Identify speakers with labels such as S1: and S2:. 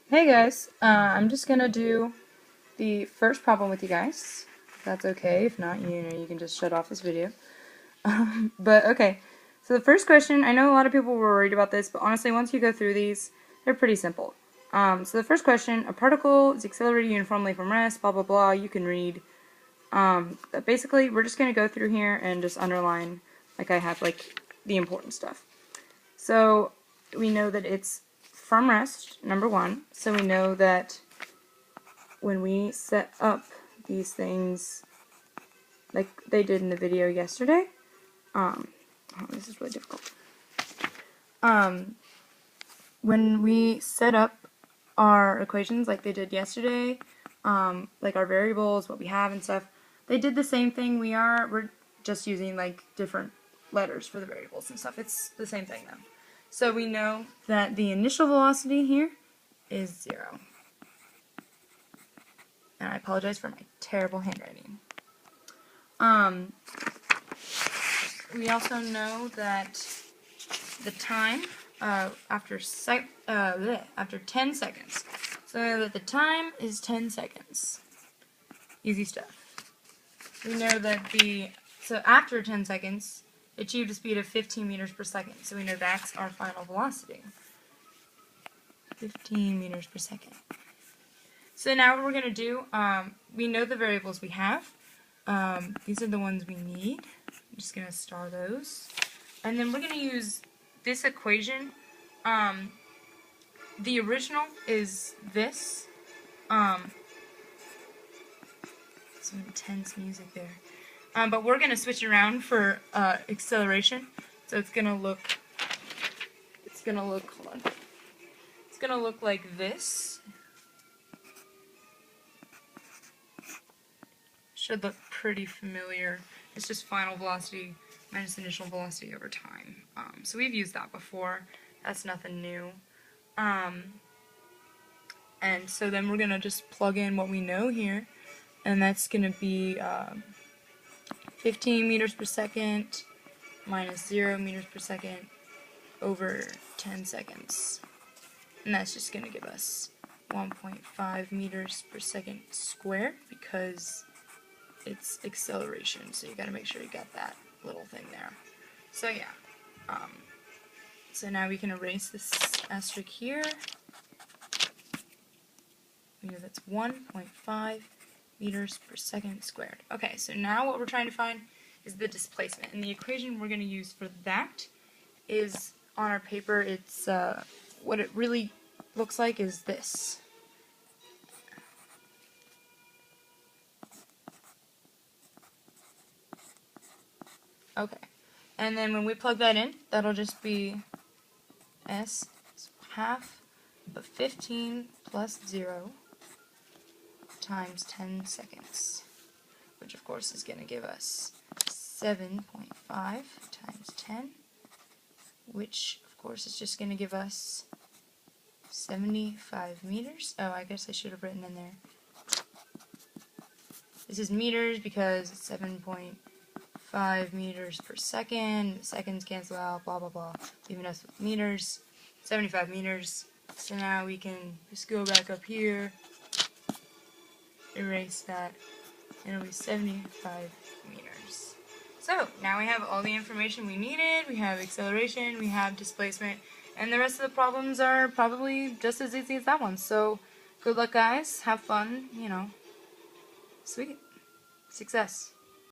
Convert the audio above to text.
S1: Hey guys, I'm just gonna do the first problem with you guys. If that's okay. If not, you can just shut off this video. But okay, so the first question, I know a lot of people were worried about this, but honestly, once you go through these, they're pretty simple. So the first question, a particle is accelerated uniformly from rest, blah blah blah, you can read. But basically, we're just gonna go through here and just underline, like I have, like, the important stuff. So we know that it's from rest, number one, so we know that when we set up these things like they did in the video yesterday, oh, this is really difficult. When we set up our equations like they did yesterday, like our variables, what we have and stuff, they did the same thing. We're just using like different letters for the variables and stuff. It's the same thing though. So we know that the initial velocity here is 0. And I apologize for my terrible handwriting. We also know that the time after 10 seconds. So that the time is 10 seconds. Easy stuff. We know that so after 10 seconds, it achieved a speed of 15 meters per second. So we know that's our final velocity. 15 meters per second. So now what we're going to do, we know the variables we have. These are the ones we need. I'm just going to star those. And then we're going to use this equation. The original is this. Some intense music there. But we're going to switch around for acceleration. So it's going to look, hold on. It's going to look like this. Should look pretty familiar. It's just final velocity minus initial velocity over time. So we've used that before. That's nothing new. And so then we're going to just plug in what we know here. And that's going to be 15 meters per second minus 0 meters per second over 10 seconds. And that's just going to give us 1.5 meters per second squared because it's acceleration, so you gotta make sure you got that little thing there. So yeah, so now we can erase this asterisk here. We know that's 1.5 meters per second squared. Okay, so now what we're trying to find is the displacement, and the equation we're going to use for that is on our paper. It's what it really looks like is this. Okay, and then when we plug that in, that'll just be s half of 15 plus 0 times 10 seconds, which of course is going to give us 7.5 times 10, which of course is just going to give us 75 meters. Oh, I guess I should have written in there. This is meters because it's 7.5 meters per second. Seconds cancel out, blah blah blah. Leaving us with meters. 75 meters. So now we can just go back up here, erase that, and it'll be 75 meters. So now we have all the information we needed. We have acceleration, we have displacement, and the rest of the problems are probably just as easy as that one. So good luck, guys. Have fun, Sweet. Success.